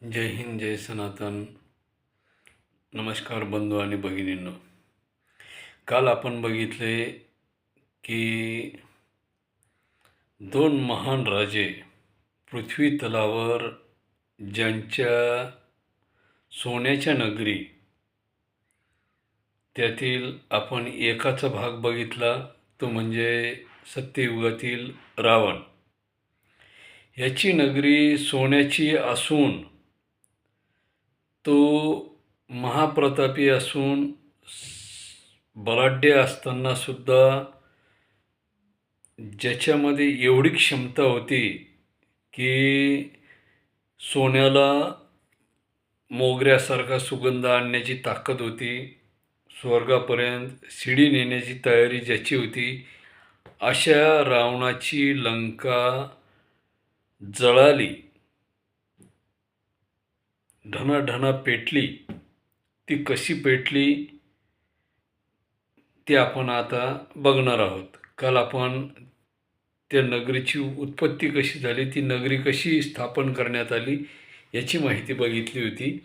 जय हिंद, जय सनातन. नमस्कार बंधू आणि भगिनींनो. काल आपण बघितले की दोन महान राजे पृथ्वी तलावर ज्यांच्या सोन्याच्या नगरी त्यातील आपण एकाचा भाग बघितला, तो म्हणजे सत्ययुगातील रावण. याची नगरी सोन्याची असून तो महाप्रतापी असून बलाढ्य असताना सुद्धा ज्याच्यामध्ये एवढी क्षमता होती की सोन्याला मोगऱ्यासारखा सुगंध आणण्याची ताकद होती, स्वर्गापर्यंत शिडी नेण्याची तयारी ज्याची होती, अशा रावणाची लंका जळाली, ढणाढणा पेटली. ती कशी पेटली ते आपण आता बघणार आहोत. काल आपण त्या नगरीची उत्पत्ती कशी झाली, ती नगरी कशी स्थापन करण्यात आली याची माहिती बघितली होती.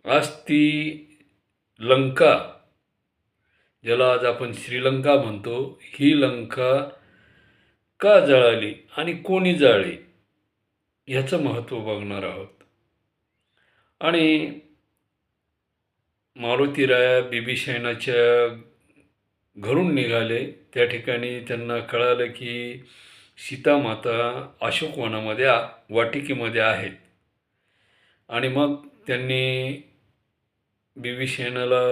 आज ती लंका, ज्याला आज आपण श्रीलंका म्हणतो, ही लंका का जळाली आणि कोणी जाळली ह्याचं महत्त्व बघणार आहोत. आणि मारुतीराया बिभीषणाच्या घरून निघाले. त्या ठिकाणी त्यांना कळालं की सीतामाता अशोकवनामध्ये वाटिकेमध्ये आहेत. आणि मग त्यांनी बिभीषणाला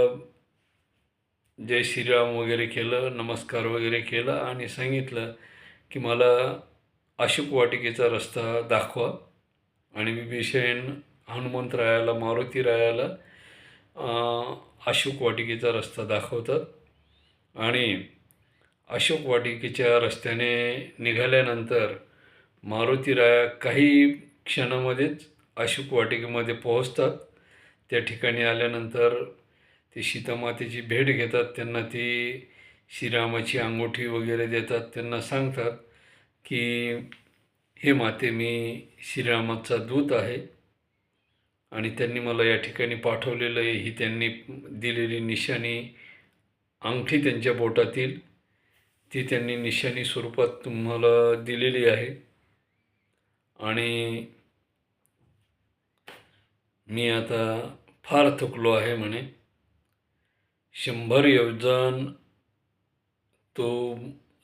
जय श्रीराम वगैरे केलं, नमस्कार वगैरे केला आणि सांगितलं की मला अशोक वाटिकेचा रस्ता दाखवा. आणि बिभीषण हनुमंतरायाला, मारुतीरायाला अशोक वाटिकेचा रस्ता दाखवतात. आणि अशोक वाटिकेच्या रस्त्याने निघाल्यानंतर मारुतीराया काही क्षणामध्येच अशोक वाटिकेमध्ये पोहोचतात. त्या ठिकाणी आल्यानंतर ते सीतामातेची भेट घेतात. त्यांना ती श्रीरामाची अंगठी वगैरे देतात. त्यांना सांगतात की हे माते, मी श्रीरामाचा दूत आहे आणि त्यांनी मला या ठिकाणी पाठवलेलं आहे. ही त्यांनी दिलेली निशाणी, अंगठी त्यांच्या बोटातील, ती त्यांनी निशाणी स्वरूपात तुम्हाला दिलेली आहे. आणि मी आता फार थकलो आहे म्हणे. 100 योजन तो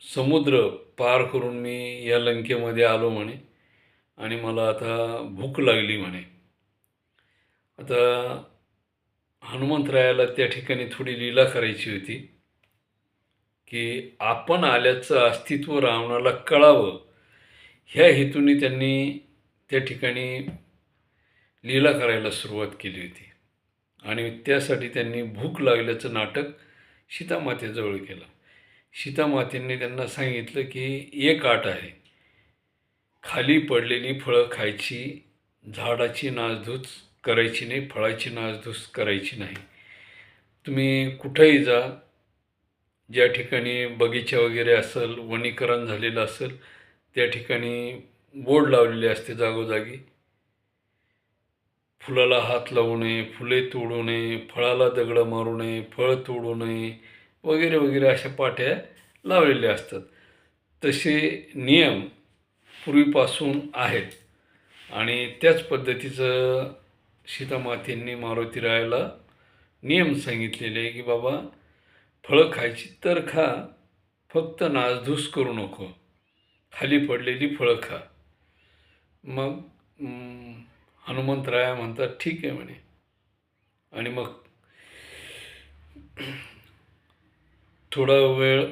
समुद्र पार करून मी या लंकेमध्ये आलो म्हणे आणि मला आता भूक लागली म्हणे. आता हनुमंतरायाला त्या ठिकाणी थोडी लीला करायची होती की आपण आल्याचं अस्तित्व रावणाला कळावं, ह्या हेतूने त्यांनी त्या ठिकाणी लीला करायला सुरुवात केली होती. आणि त्यासाठी त्यांनी भूक लागल्याचं नाटक सीतामातेजवळ केलं. सीतामातेंनी त्यांना सांगितलं की एक अट आहे, खाली पडलेली फळं खायची, झाडाची नासधूस करायची नाही, फळाची नासधूस करायची नाही. तुम्ही कुठेही जा, ज्या ठिकाणी बगीचा वगैरे असेल, वनीकरण झालेलं असेल, त्या ठिकाणी बोर्ड लावलेले असते जागोजागी, फुलाला हात लावू नये, फुले तोडू नये, फळाला दगड मारू नये, फळ तोडू नये वगैरे वगैरे अशा पाट्या लावलेल्या असतात. तसे नियम पूर्वीपासून आहेत. आणि त्याच पद्धतीचं सीतामातेंनी मारुतीरायाला नियम सांगितलेले आहे की बाबा, फळं खायची तर खा, फक्त नासधूस करू नको, खाली पडलेली फळं खा. मग हनुमंतराया म्हणतात ठीक आहे म्हणे. आणि मग थोडा वेळ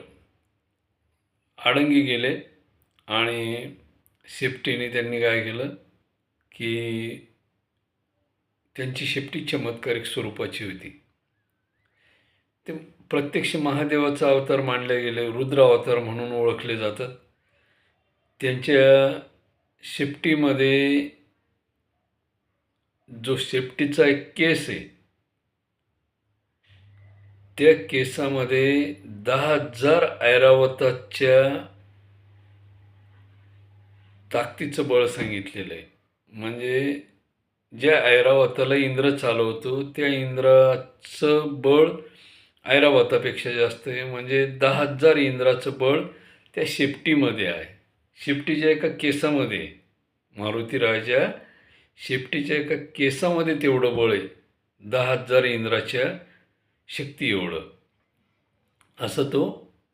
आडंगी गेले आणि शेपटीने त्यांनी काय केलं की त्यांची शेपटी चमत्कारिक स्वरूपाची होती. ते प्रत्यक्ष महादेवाचा अवतार मानले गेले, रुद्र अवतार म्हणून ओळखले जातात. त्यांच्या शेपटीमध्ये जो शेपटीचा एक केस आहे, त्या केसामध्ये 10,000 ऐरावताच्या ताकदीचं बळ सांगितलेलं आहे. म्हणजे ज्या ऐरावताला इंद्र चालवतो त्या इंद्राचं बळ ऐरावतापेक्षा जास्त आहे. म्हणजे 10,000 इंद्राचं बळ त्या शेपटीमध्ये आहे. शेपटीच्या एका केसामध्ये आहे. मारुती राजा शेपटीच्या एका केसामध्ये तेवढं बळ आहे. 10,000 इंद्राच्या शक्ती एवढं. असं तो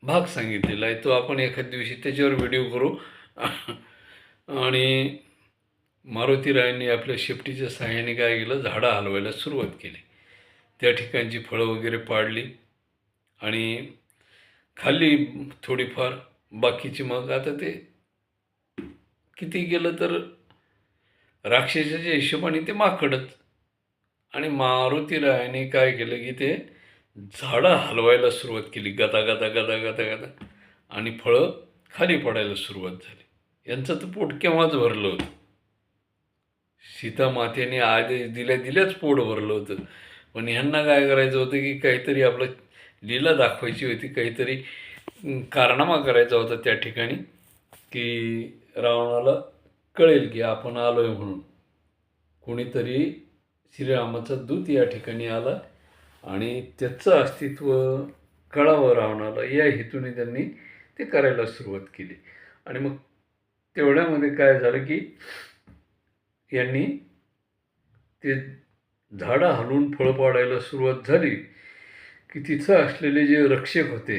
भाग सांगितलेला आहे. तो आपण एखाद दिवशी त्याच्यावर व्हिडिओ करू. आणि मारुतीरायांनी आपल्या शेपटीच्या सहाय्याने काय केलं, झाडं हलवायला सुरुवात केली. त्या ठिकाणची फळं वगैरे पाडली आणि खाल्ली थोडीफार. बाकीची मग आता ते किती गेलं तर राक्षसाच्या हिशोबाने ते माकडच. आणि मारुतीरायाने काय केलं की ते झाडं हलवायला सुरुवात केली, गदा गदा गदा गदा गदा, आणि फळं खाली पडायला सुरुवात झाली. यांचं तर पोट केव्हाच भरलं होतं. सीता मातेने आदेश दिल्या दिल्याच पोट भरलं होतं. पण ह्यांना काय करायचं होतं की काहीतरी आपलं लीला दाखवायची होती, काहीतरी कारनामा करायचा होता त्या ठिकाणी, की रावणाला कळेल की आपण आलोय म्हणून. कोणीतरी श्रीरामाचा दूत या ठिकाणी आला आणि त्याचं अस्तित्व कळावं रावणाला, या हेतूने त्यांनी ते करायला सुरुवात केली. आणि मग तेवढ्यामध्ये काय झालं की यांनी ते झाडं हलवून फळं पाडायला सुरुवात झाली की तिथं असलेले जे रक्षक होते,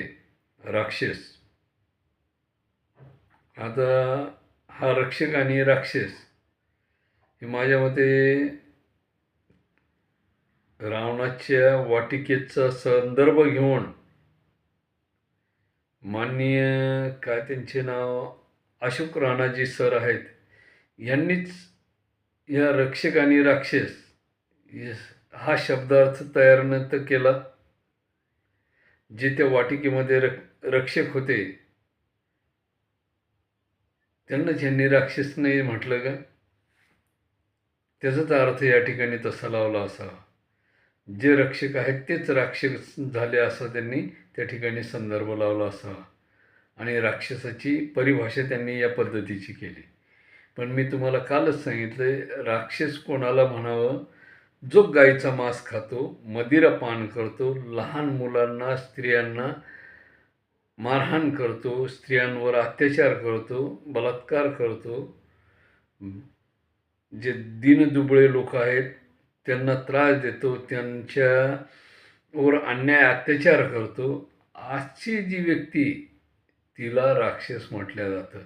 राक्षस. आता हा रक्षक आणि राक्षस हे माझ्या मते रावणाच्या वाटिकेचा संदर्भ घेऊन माननीय काय त्यांचे नाव अशोक राणाजी सर आहेत, यांनीच या रक्षक आणि राक्षस हा शब्दार्थ तयार नंतर केला. जे त्या वाटिकेमध्ये रक्षक होते त्यांनाच यांनी राक्षस नाही म्हटलं का? त्याचाच अर्थ या ठिकाणी तसा लावला असावा. जे रक्षक आहेत तेच राक्षस झाले असा त्यांनी त्या ठिकाणी संदर्भ लावला असावा. आणि राक्षसाची परिभाषा त्यांनी या पद्धतीची केली. पण मी तुम्हाला कालच सांगितलं, राक्षस कोणाला म्हणावं? जो गाईचा मांस खातो, मदिरापान करतो, लहान मुलांना स्त्रियांना मारहाण करतो, स्त्रियांवर अत्याचार करतो, बलात्कार करतो, जे दीनदुबळे लोक आहेत त्यांना त्रास देतो, त्यांच्यावर अन्याय अत्याचार करतो, अशी जी व्यक्ती, तिला राक्षस म्हटलं जातं.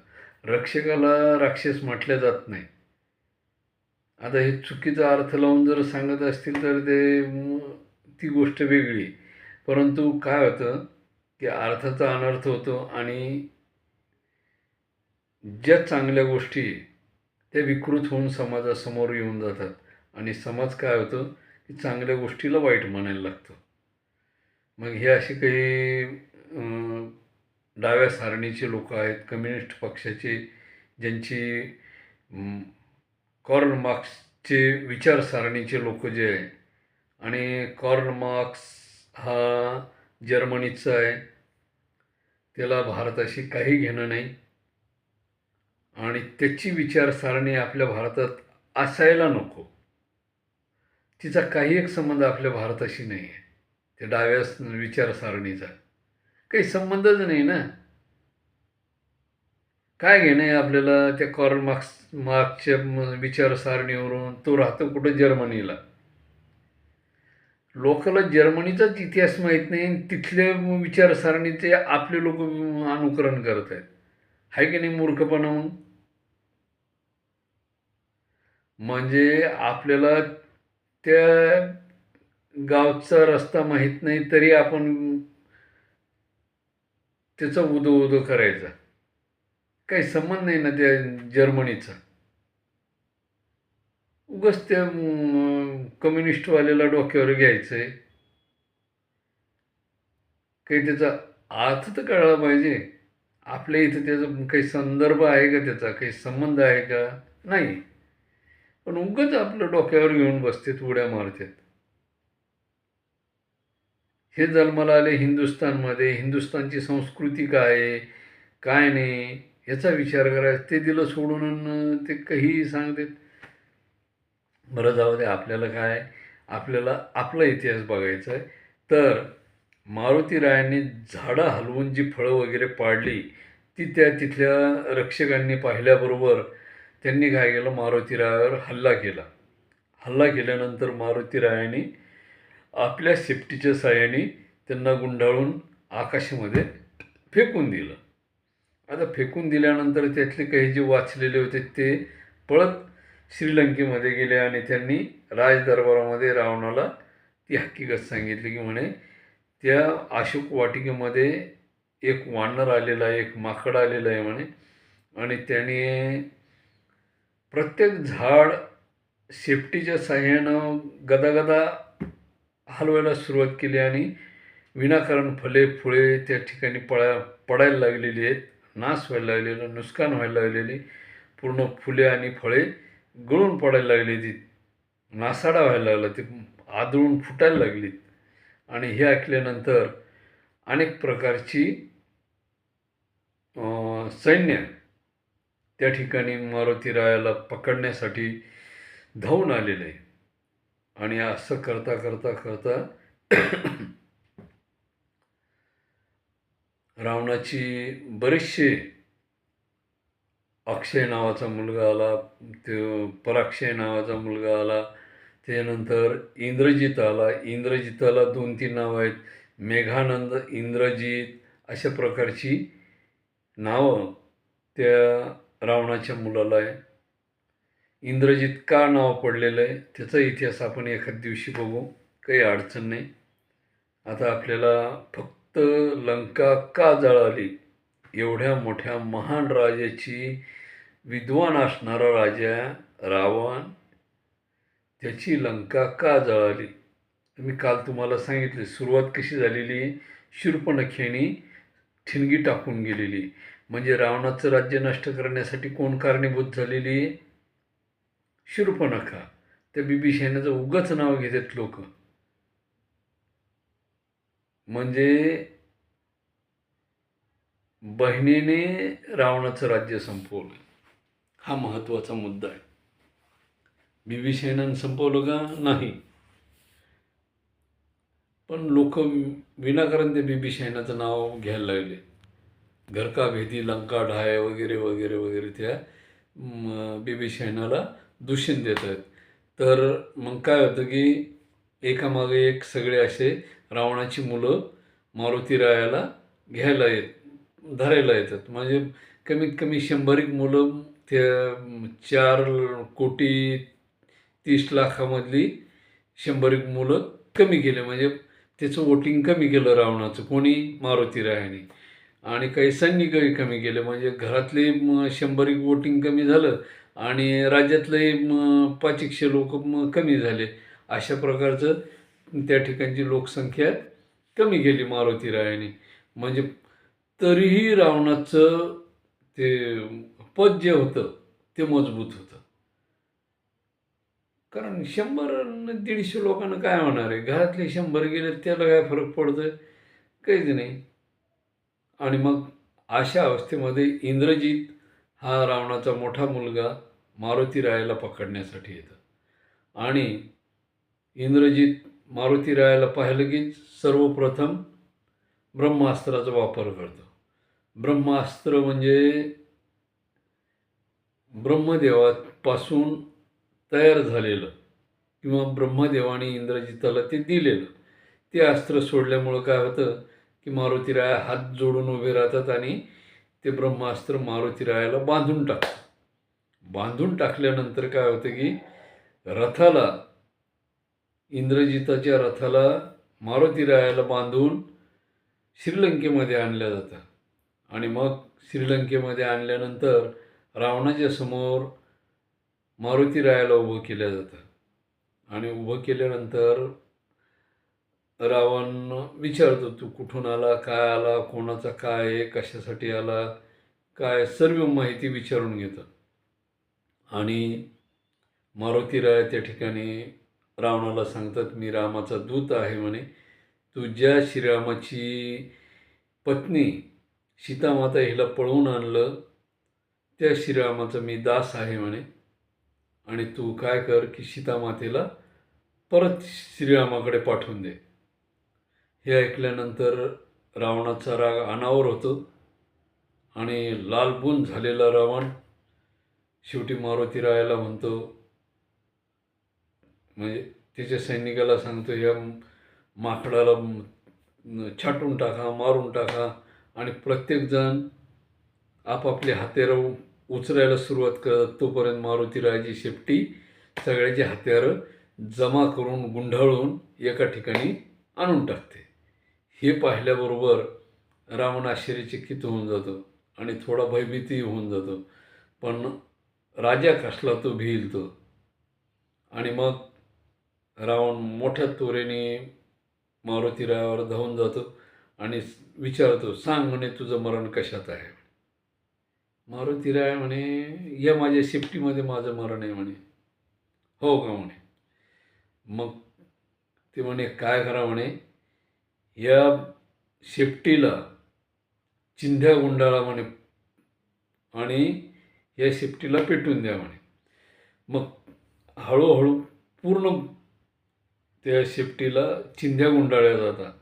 रक्षकाला राक्षस म्हटलं जात नाही. आता हे चुकीचा अर्थ लावून जर सांगत असतील तर ती गोष्ट वेगळी. परंतु काय होतं की अर्थाचा अनर्थ होतो आणि ज्या चांगल्या गोष्टी त्या विकृत होऊन समाजासमोर येऊन जातात आणि समाज काय होतो की चांगल्या गोष्टीला वाईट म्हणायला लागतो. मग हे असे काही डाव्या सारणीचे लोक आहेत, कम्युनिस्ट पक्षाचे, ज्यांची कॉर्ल मार्क्सचे विचारसारणीचे लोक जे आहे, आणि कॉर्ल मार्क्स हा जर्मनीचा आहे, त्याला भारताशी काही घेणं नाही आणि त्याची विचारसारणी आपल्या भारतात असायला नको. तिचा काही एक संबंध आपल्या भारताशी नाही आहे. त्या डाव्या विचारसारणीचा काही संबंधच नाही ना. काय घेणं आहे आपल्याला त्या कॉर्ल मार्क्सच्या विचारसारणीवरून? तो राहतो कुठं? जर्मनीला. लोकांना जर्मनीचाच इतिहास माहीत नाही, तिथल्या विचारसारणीचे आपले लोक अनुकरण करत आहेत. आहे की नाही मूर्खपणा? म्हणजे आपल्याला त्या गावचा रस्ता माहीत नाही तरी आपण त्याचा उदो उदो करायचा. काही संबंध नाही ना त्या जर्मनीचा. उगाच त्या कम्युनिस्टवाल्याला डोक्यावर घ्यायचं आहे. काही त्याचा अर्थ तर कळला पाहिजे. आपल्या इथं त्याचा काही संदर्भ आहे का, त्याचा काही संबंध आहे का? नाही. पण उगाच आपलं डोक्यावर घेऊन बसतात, उड्या मारतात. हे जन्माला आले हिंदुस्थानमध्ये, हिंदुस्थानची संस्कृती काय आहे काय नाही याचा विचार करायचा. ते दिलं सोडून ते काहीही सांगतात. बरं जाऊ दे, आपल्याला काय, आपल्याला आपला इतिहास बघायचा आहे. तर मारुतीरायांनी झाडं हलवून जी फळं वगैरे पाडली ती त्या तिथल्या रक्षकांनी पाहिल्याबरोबर त्यांनी काय केलं, मारुतीरायावर हल्ला केला. हल्ला केल्यानंतर मारुतीरायांनी आपल्या शेपटीच्या साहाय्याने त्यांना गुंडाळून आकाशामध्ये फेकून दिलं. आता फेकून दिल्यानंतर त्यातले काही जे वाचलेले होते ते पळत श्रीलंकेमध्ये गेले आणि त्यांनी राजदरबारामध्ये रावणाला ती हकीकत सांगितली की म्हणे त्या अशोक वाटिकेमध्ये एक वानर आलेला आहे, एक माकड आलेलं आहे म्हणे, आणि त्याने प्रत्येक झाड शेपटीच्या साहाय्यानं गदागदा हलवायला सुरुवात केली आणि विनाकारण फळे फुळे त्या ठिकाणी पडायला लागलेली आहेत, नाश व्हायला लागलेलं, नुकसान व्हायला लागलेली, पूर्ण फुले आणि फळे गळून पडायला लागली, ती नासाडा व्हायला लागला, ती आदळून फुटायला लागली. आणि हे ऐकल्यानंतर अनेक प्रकारची सैन्य त्या ठिकाणी मारुतीरायाला पकडण्यासाठी धावून आलेलं आहे. आणि असं करता करता करता रावणाची बरेचसे, अक्षय नावाचा मुलगा आला, ते पराक्षय नावाचा मुलगा आला, त्यानंतर इंद्रजित आला. इंद्रजिताला 2-3 नावं आहेत, मेघानंद, इंद्रजित अशा प्रकारची नावं त्या रावणाच्या मुलाला आहे. इंद्रजित का नाव पडलेलं आहे त्याचा इतिहास आपण एखाद दिवशी बघू, काही अडचण नाही. आता आपल्याला फक्त लंका का जळाली, एवढ्या मोठ्या महान राजाची, विद्वान असणारा राजा रावण, त्याची लंका का जळाली, मी काल तुम्हाला सांगितले. सुरुवात कशी झालेली, शूर्पणखेनी ठिणगी टाकून गेलेली. म्हणजे रावणाचं राज्य नष्ट करण्यासाठी कोण कारणीभूत झालेली, शूर्पणखा. त्या बिभीषणाचं उगाच नाव घेतात लोक. म्हणजे बहिणीने रावणाचं राज्य संपवलं, हा महत्त्वाचा मुद्दा आहे. बिभीषणानं संपवलं का, नाही, पण लोक विनाकारण ते बिभीषणाचं नाव घ्यायला लागले. घर का भेदी लंका ढाय वगैरे वगैरे वगैरे त्या बिभीषणाला दूषण देत आहेत. तर मग काय होतं की एकामागे एक सगळे असे रावणाची मुलं मारुतीरायाला घ्यायला धरायला येतात. म्हणजे कमीत कमी 100 मुलं त्या 4,30,00,000 100 मुलं कमी केले. म्हणजे त्याचं वोटिंग कमी केलं रावणाचं, कोणी, मारुतीरायाने. आणि काही सैनिकही कमी केले. म्हणजे घरातले 100 वोटिंग कमी झालं आणि राज्यातले 500 लोक कमी झाले. अशा प्रकारचं त्या ठिकाणची लोकसंख्या कमी केली मारुतीरायाने. म्हणजे तरीही रावणाचं ते पद जे होतं ते मजबूत होतं. कारण 100-150 लोकांना काय होणार आहे, घरातले 100 गेले त्याला काय फरक पडतोय, काहीच नाही. आणि मग अशा अवस्थेमध्ये इंद्रजित हा रावणाचा मोठा मुलगा मारुतीरायाला पकडण्यासाठी येतो. आणि इंद्रजित मारुतीरायाला पाहिलं की सर्वप्रथम ब्रह्मास्त्राचा वापर करतो. ब्रह्मास्त्र म्हणजे ब्रह्मदेवापासून तयार झालेलं किंवा ब्रह्मदेवाने इंद्रजिताला ते दिलेलं ते अस्त्र सोडल्यामुळं काय होतं की मारुतीराया हात जोडून उभे राहतात आणि ते ब्रह्मास्त्र मारुतीरायाला बांधून टाकतात. बांधून टाकल्यानंतर काय होतं की रथाला, इंद्रजिताच्या रथाला मारुतीरायाला बांधून श्रीलंकेमध्ये आणलं जातं. आणि मग श्रीलंकेमध्ये आणल्यानंतर रावणाच्या समोर मारुतीरायाला उभं केलं जातं. आणि उभं केल्यानंतर रावण विचारतो, तू कुठून आला, काय आला, कोणाचा काय आहे, कशासाठी आला, काय, सर्व माहिती विचारून घेतं. आणि मारुतीराय त्या ठिकाणी रावणाला सांगतात, मी रामाचा दूत आहे म्हणे. तुझ्या श्रीरामाची पत्नी सीतामाता हिला पळवून आणलं, त्या श्रीरामाचा मी दास आहे म्हणे. आणि तू काय कर की सीतामातेला परत श्रीरामाकडे पाठवून दे. हे ऐकल्यानंतर रावणाचा राग अनावर होतो आणि लालबुंद झालेला रावण शेवटी मारुतीरायाला म्हणतो, म्हणजे त्याच्या सैनिकाला सांगतो, या माकडाला छाटून टाका, मारून टाका. आणि प्रत्येकजण आपापले हत्यारं उचलायला सुरुवात करत. तोपर्यंत मारुतीरायाची शेपटी सगळ्याची हत्यारं जमा करून गुंडाळून एका ठिकाणी आणून टाकते. हे पाहिल्याबरोबर रावण आश्चर्यचकित होऊन जातो आणि थोडा भयभीती होऊन जातो. पण राजा कसला तो भिईल तो. आणि मग रावण मोठ्या तोरेने मारुतीरायावर धावून जातो आणि विचारतो, सांग म्हणे तुझं मरण कशात आहे. मारुतीराय म्हणे, या माझ्या शेपटीमध्ये माझं मरण आहे म्हणे. हो का म्हणे. मग ते म्हणे काय करा म्हणे, या शेपटीला चिंध्या गुंडाळा म्हणे आणि या शेपटीला पेटून द्या म्हणे. मग हळूहळू पूर्ण त्या शेपटीला चिंध्या गुंडाळल्या जातात.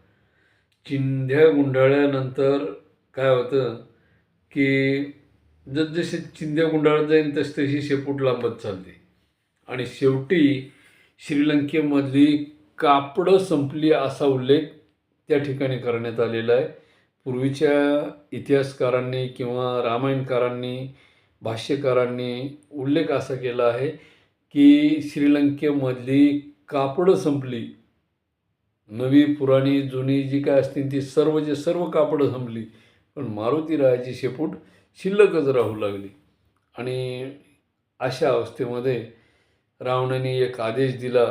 चिंध्या गुंडाळल्यानंतर काय होतं की जसजसे चिंध्या गुंडाळत जाईल तशी शेपूट लांबत चालते आणि शेवटी श्रीलंकेमधली कापडं संपली असा उल्लेख त्या ठिकाणी करण्यात आलेला आहे. पूर्वीच्या इतिहासकारांनी किंवा रामायणकारांनी, भाष्यकारांनी उल्लेख असा केला आहे की श्रीलंकेमधली कापडं संपली. नवी, पुराणी, जुनी जी काय असतील ती सर्व कापडं संपली. पण मारुतीरायाची शेपूट शिल्लकच राहू लागली. आणि अशा अवस्थेमध्ये रावणाने एक आदेश दिला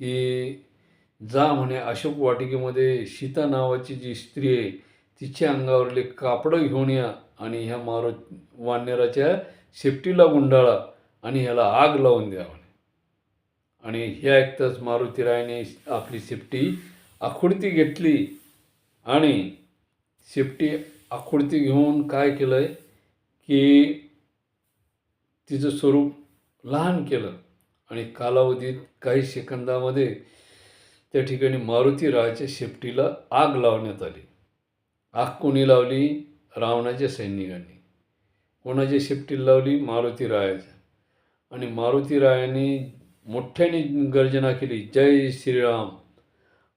की जा म्हणे अशोक वाटिकेमध्ये सीता नावाची जी स्त्री आहे तिच्या अंगावरले कापडं घेऊन या आणि ह्या वानराच्या शेपटीला गुंडाळा आणि ह्याला आग लावून द्या म्हणे. आणि हे ऐकताच मारुतीरायाने आपली शेपटी आखुडती घेतली आणि शेपटी आखुडती घेऊन काय केलं आहे की तिचं स्वरूप लहान केलं आणि कालावधीत काही सेकंदामध्ये त्या ठिकाणी मारुतीरायाच्या शेपटीला आग लावण्यात आली. आग कोणी लावली? रावणाच्या सैनिकांनी. कोणाच्या शेपटीला लावली? मारुतीरायाच्या. आणि मारुतीरायाने मोठ्याने गर्जना केली, जय श्रीराम.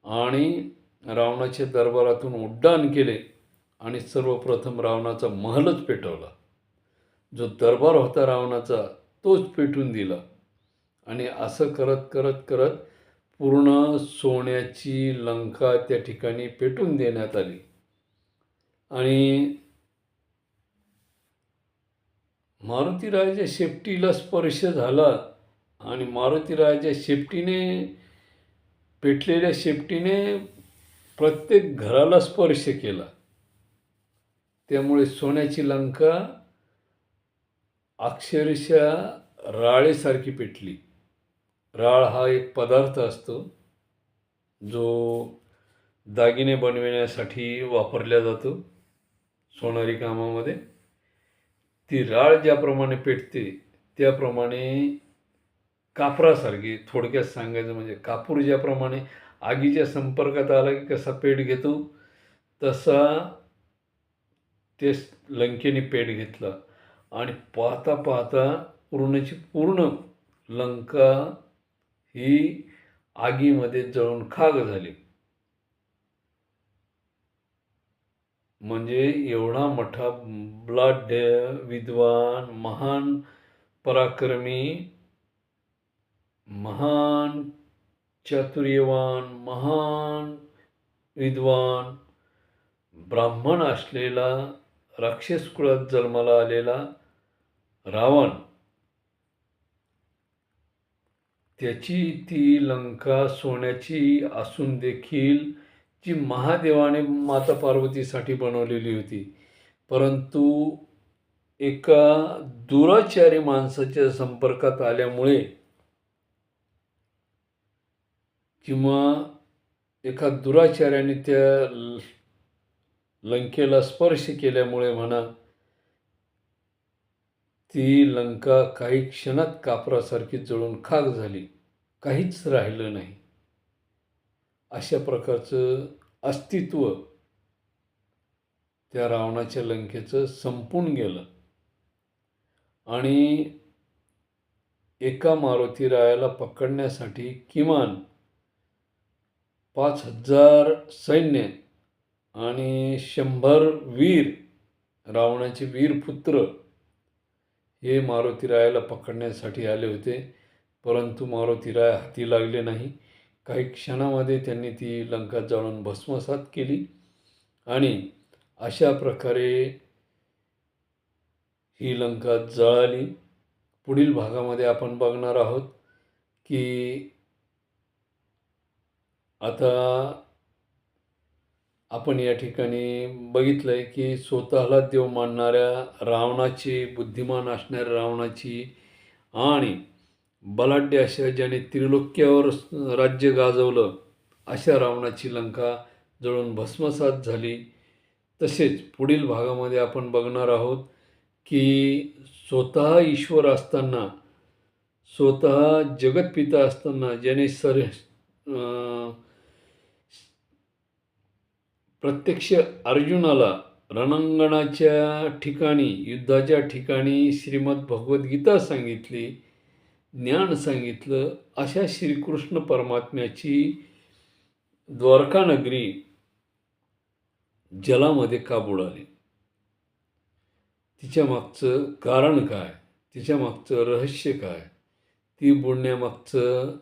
आणि रावणाच्या दरबारातून उड्डाण केले आणि सर्वप्रथम रावणाचा महलच पेटवला. जो दरबार होता रावणाचा तोच पेटून दिला. आणि असं करत करत करत पूर्ण सोन्याची लंका त्या ठिकाणी पेटून देण्यात आली. आणि मारुतीरायाच्या शेपटीला स्पर्श झाला आणि मारुतीरायाच्या शेपटीने, पेटलेल्या शेपटीने प्रत्येक घराला स्पर्श केला. त्यामुळे सोन्याची लंका अक्षरशः राळेसारखी पेटली. राळ हा एक पदार्थ असतो जो दागिने बनविण्यासाठी वापरला जातो सोनारी कामामध्ये. ती राळ ज्याप्रमाणे पेटते त्याप्रमाणे कापरासारखी, थोडक्यात सांगायचं म्हणजे कापूर ज्याप्रमाणे आगीच्या संपर्कात आला की कसा पेट घेतो तसा ते लंकेने पेट घेतला. आणि पाहता पाहता पूर्णची पूर्ण लंका ही आगीमध्ये जळून खाक झाली. म्हणजे एवढा मोठा बलाढ्य, विद्वान, महान पराक्रमी, महान चातुर्यवान, महान विद्वान, ब्राह्मण असलेला, राक्षस कुळात जन्माला आलेला रावण, त्याची ती लंका सोन्याची असून देखील जी महादेवाने माता पार्वतीसाठी बनवलेली होती, परंतु एका दुराचारी माणसाच्या संपर्कात आल्यामुळे किंवा एका दुराचार्याने त्या लंकेला स्पर्श केल्यामुळे म्हणा, ती लंका काही क्षणात कापरासारखी जळून खाक झाली. काहीच राहिलं नाही. अशा प्रकारचं अस्तित्व त्या रावणाच्या लंकेचं संपून गेलं. आणि एका मारुती रायाला पकडण्यासाठी किमान 5,000 सैन्य आणि 100 वीर, रावणाचे वीर पुत्र हे मारुतीरायाला पकडण्यासाठी आले होते. परंतु मारुतीराय हाती लागले नाही. काही क्षणामध्ये त्यांनी ती लंका जाळून भस्मसात केली. आणि अशा प्रकारे ही लंका जळाली. पुढील भागामध्ये आपण बघणार आहोत की आता आपण या ठिकाणी बघितलंय की स्वतःला देव मानणाऱ्या रावणाची, बुद्धिमान असणाऱ्या रावणाची आणि बलाढ्य अशा ज्याने त्रिलोक्यावर राज्य गाजवलं अशा रावणाची लंका जळून भस्मसात झाली. तसेच पुढील भागामध्ये आपण बघणार आहोत की स्वतः ईश्वर असताना, स्वतः जगतपिता असताना, ज्याने प्रत्यक्ष अर्जुनाला रणांगणाच्या ठिकाणी, युद्धाच्या ठिकाणी श्रीमद भगवद्गीता सांगितली, ज्ञान सांगितलं, अशा श्रीकृष्ण परमात्म्याची द्वारका नगरी जलामध्ये का बुडाली? तिच्या मागचं कारण काय? तिच्या मागचं रहस्य काय? ती बुडण्यामागचं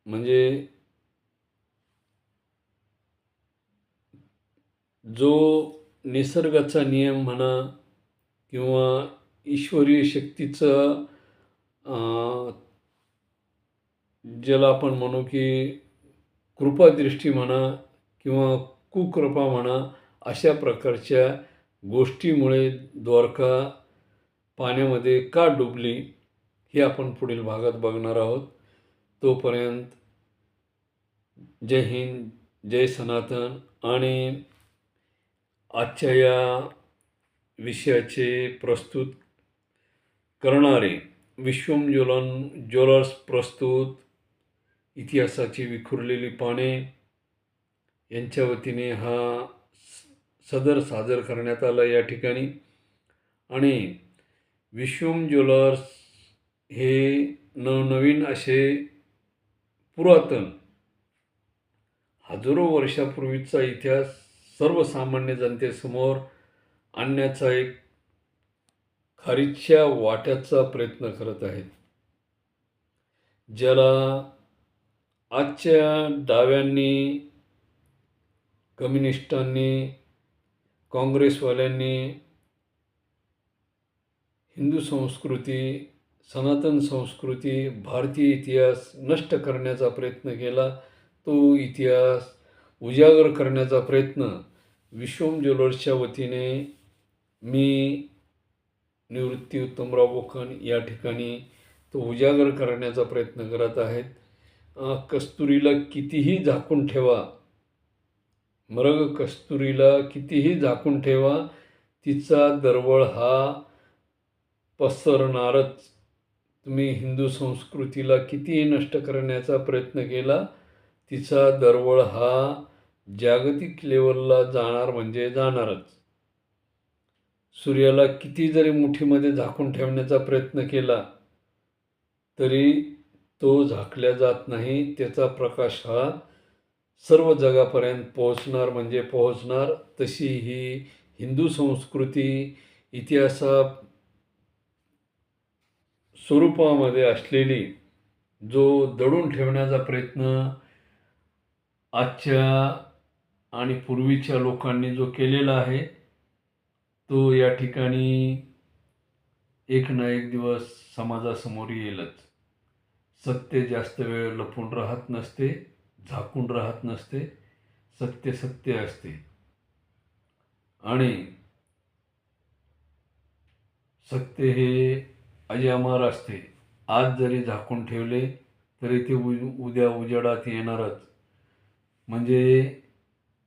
म्हणजे जो निसर्गाचा नियम म्हणा किंवा ईश्वरीय शक्तीचं ज्याला आपण म्हणू की कृपादृष्टी म्हणा किंवा कुकृपा म्हणा, अशा प्रकारच्या गोष्टीमुळे द्वारका पाण्यामध्ये का डुबली हे आपण पुढील भागात बघणार आहोत. तोपर्यंत जय हिंद, जय सनातन. आणि आजच्या या विषयाचे प्रस्तुत करणारे विश्वम ज्वेलर्स प्रस्तुत इतिहासाची विखुरलेली पाने यांच्या वतीने हा सदर सादर करण्यात आला या ठिकाणी. आणि विश्वम ज्वेलर्स हे नवनवीन असे पुरातन हजारो वर्षापूर्वीचा इतिहास सर्वसामान्य जनतेसमोर आणण्याचा एक खारीच्या वाट्याचा प्रयत्न करत आहेत. ज्याला आजच्या डाव्यांनी, कम्युनिस्टांनी, काँग्रेसवाल्यांनी हिंदू संस्कृती, सनातन संस्कृती, भारतीय इतिहास नष्ट करण्याचा प्रयत्न केला. तो इतिहास उजागर करण्याचा प्रयत्न विश्वम ज्वेलर्सच्या वतीने मी निवृत्ती उत्तमराव बोखन या ठिकाणी तो उजागर करण्याचा प्रयत्न करत आहेत. कस्तुरीला कितीही झाकून ठेवा, मृग कस्तुरीला कितीही झाकून ठेवा, तिचा दरवळ हा पसरणारच. तुम्ही हिंदू संस्कृतीला कितीही नष्ट करण्याचा प्रयत्न केला, तिचा दरवळ हा जागतिक लेवलला जाणार म्हणजे जाणारच. सूर्याला किती जरी मुठीमध्ये झाकून ठेवण्याचा प्रयत्न केला तरी तो झाकल्या जात नाही. त्याचा प्रकाश हा सर्व जगापर्यंत पोहोचणार म्हणजे पोहोचणार. तशी ही हिंदू संस्कृती इतिहासा स्वरूपामध्ये असलेली जो दडून ठेवण्याचा प्रयत्न आजच्या आणि पूर्वीच्या लोकांनी जो केलेला आहे तो या ठिकाणी एक ना एक दिवस समाजासमोर येईलच. सत्य जास्त वेळ लपून राहत नसते, झाकून राहत नसते. सत्य सत्य असते आणि सत्य हे अजरामर असते. आज जरी झाकून ठेवले तरी ते उद्या उजेडात येणारच. म्हणजे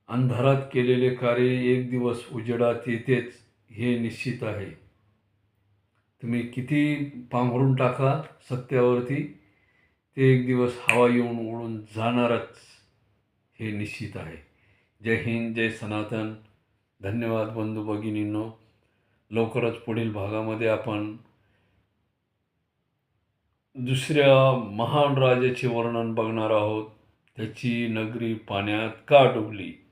अंधारात केलेले कार्य एक दिवस उजेडात येतेच. हे निश्चित आहे. तुम्ही किती पांघरून टाका सत्यावरती, ते एक दिवस हवा येऊन उडून जाणारच, हे निश्चित आहे. जय हिंद, जय सनातन. धन्यवाद बंधू भगिनींनो. लवकरच पुढील भागामध्ये आपण दुसऱ्या महान राजाचे वर्णन बघणार आहोत. त्याची नगरी पाण्यात का डुबली.